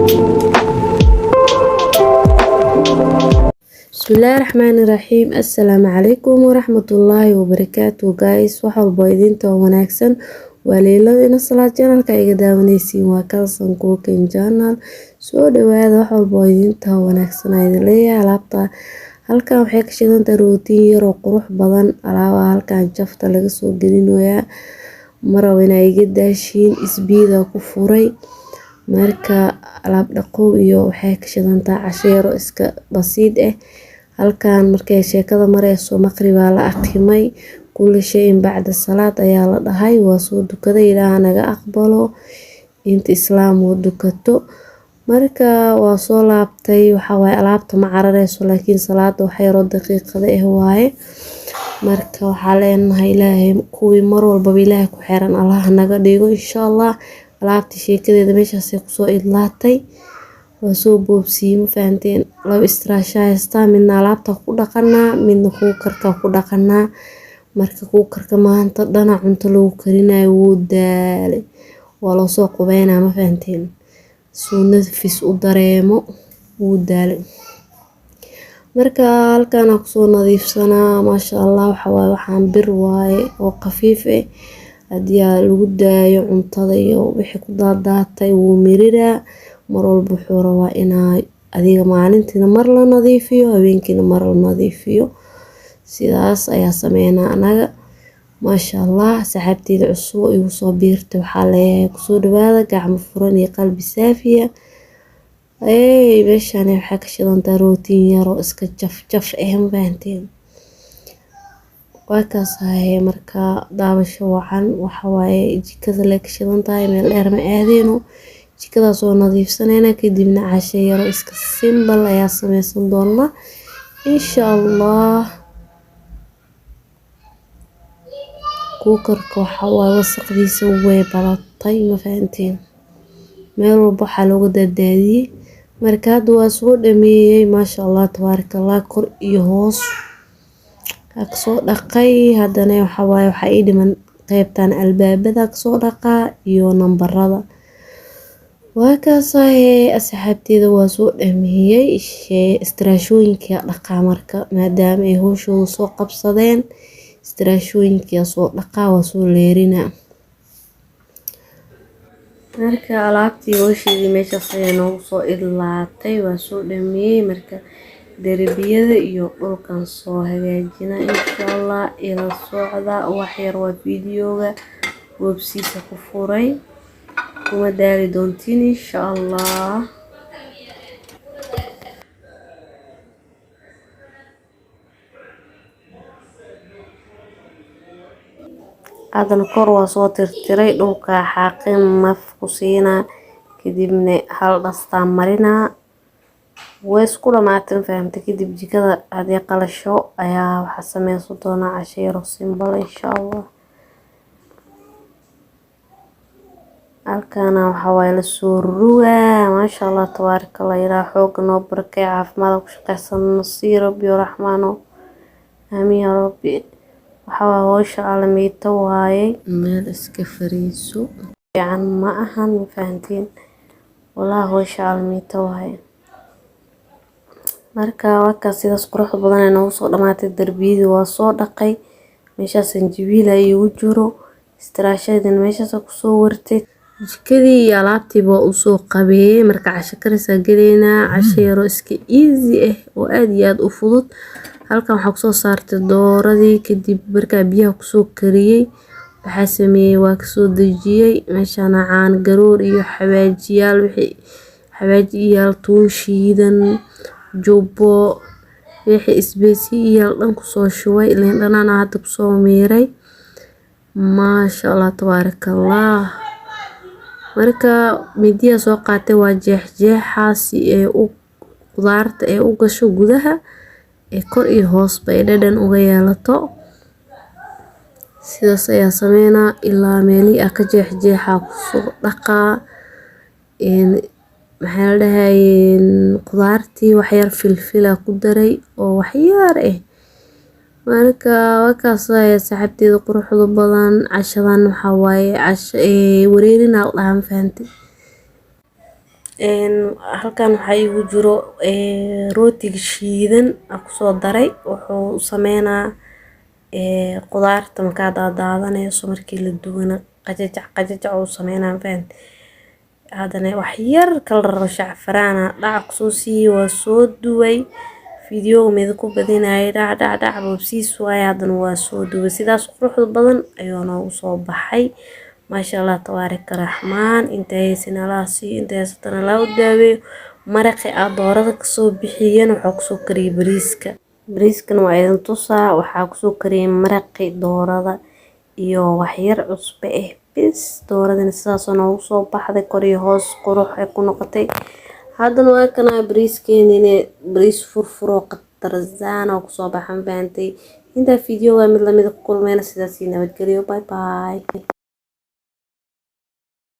بسم الله الرحمن الرحيم. السلام عليكم ورحمة الله وبركاته guys. waxaa boydinta wanaagsan waleeladina salaad channelka iga daawanaysiin waa Kalsan Cooking Channel. soo dhawaada waxa boydinta wanaagsan ay leeyahay alaabta halkan waxay ka shidantaa rootiin yar oo qurux badan. alaabaha halkan jafta laga soo gelinayaa maraw inay iga daashiin isbiida ku furay marka alaab dhaqow iyo waxay ka shidantaa casheero iska basiid ah. halkan markay sheekada mareyso maqribaa la aqimay kulli shay bacda salaad ayaa la dhahay waa soo dukaday ilaaha naga aqbalo inta islaam oo dukato marka waa soo laabtay waxa way alaabta ma carareyso laakiin salaada waxay yaro daqiiqada ah waaye marka waxa leenahay ilaahay kuwi mar walba ilaahay ku xiran allah naga dhigo insha Allah. alaabta sheekadeeda meeshaas ay ku soo idlaatay waa soo boobsiin ma fahanteen laba istiraasha haysta midna alaabta ku dhaqanaa midna kuukarka ku dhaqanaa marka kuukarka maanta dhana cunto lagu karinayo wuu daalay waa loo soo qubeynaa ma fahanteen suuna fis u dareemo wuu daalay marka halkan aan kusoo nadiifsanaa maasha Allah waxa waaye waxaan bir waaye oo khafiif ah hadii lagu daayo cuntada iyo wixii ku daadaatay wuu miriraa mar walba wuxuu rabaa inaa adiga maalintiina mar la nadiifiyo habeenkiina mar la nadiifiyo sidaas ayaa sameynaa anaga maasha Allah. saxaabteyda cusub igu soo biirtay waxaa leeyahay kusoo dhawaada gacmo furan iyo qalbi saafiya. meeshaan waxaa ka shidantaa rootiin yar oo iska jaf ah ma fahanteen waa kaas ahay marka daawasho wacan waxa waaye jikada la ka shidantahay meel dheer ma aadeyno jikadaas oo nadiifsanayna kadibna casho yar iska simple ayaa sameysan doonaa insha Allah. kuukarka waxa waaye wasaqdiisa way badatay ma fahanteen meel walba waxa looga daadiyay marka hadda waa soo dhameeyay maasha Allah tabaarakallah kor iyo hoos ka soo dhaqay hadana waxa waaye waxa ay dhiman qaybtan albaabada ka soo dhaqaa iyo nambarada waa kaas ahay asxaabteeda waa soo dhameeyay istiraashooyinka dhaqaa marka maadaama ay hooshooda soo qabsadeen istiraashooyinka soo dhaqaa waa soo leerina marka alaabtii hoosheedii meeshaas ayaa noogu soo idlaatay waa soo dhameeyay marka darbiyada iyo dhulkan soo hagaajina insha Allah ila socda wax yar waa fiidiyoga websiisa ku furay kuma daali doontiin insha Allah. adan kor waa soo tirtiray dhulka xaqin maf ku siina kadibna hal dhastaa marina way isku dhamaatay fahamtay kadib jikada hadii qalasho ayaa waxa sameysan doona casheero simple insha Allah. halkan waxa way la soo rugaa maasha Allah tabaarakallah ilaa xoog noo barkay caafimaad ku shaqeysan nasiir rabbi raxmaano amiin ya rabbi. waxa hawsha alamiita waaye meel iska fariiso fiican ma ahan ma fahantiin walaa hawsha alamiita waaye marka waa sidaas qurux badan ay noogu soo dhamaatay darbiyada waa soo dhaqay meeshaas sanjibiil ay ugu jiro istiraashadan meeshaas ku soo wartay jikadii iyo alaabtii baa u soo qabeeyay marka casho karisa galeena casheero iska easy ah oo aad iyo aad u fudud. halkan waxa ku soo saartay dooradii kadib marka biyaha ku soo kariyay waxa sameeyay waa ka soo dajiyay meeshaan caan garoor iyo xawaajiyaal wixii xawaajiyaal tuun shiidan jubbo wixii isbeesiyaal dhan ku soo shubay leen dhanana hadda ku soo meeray maasha Allah tabaarakallah. marka midiya soo qaatay waa jeexjeexaasi ee u qudaarta ee u gasho gudaha ee kor iyo hoos bay dhadhan uga yeelato sidaas ayaa sameynaa ilaa meeli ka jeexjeexa ku soo dhaqaa maxaa la dhahay qudaartii wax yar filfil ku daray oo wax yar marka waa kaas ayaa saxaabteeda quruxda badan cashadan waxa waaye casho wareerina dhahan fahanti halkan waxaa igu jiro rootiga shiidan aan kusoo daray. Wuxuu sameynaa qudaarta markaa daadaadanayso markii la duwana qajajac uu sameynaa fahant. haddana wax yar kala shacfaraana dhac kusoo siiyey waa soo duway video mid ku badinayay dhac boobsiis waay haddana waa soo duway sidaas quruxda badan ayuu noogu soo baxay. maasha Allah tabaaraka raxmaan. intay sinalaasi intay satana la daaweeyo maraqi aad doorada ka soo bixiyeen waxa ku soo kariyay bariiskana waa idin tusaa waxa ku soo kariyay maraqi doorada iyo wax yar cusbe bis dooradana sidaas noogu soo baxday kor iyo hoos qurux ay ku noqotay. haddana waa kana bariiskeena bariis furfuro qatarsan oo ku soo baxan faantay. inta video waa mid la mid kulmayna sidaas nabadgelyo bye bye.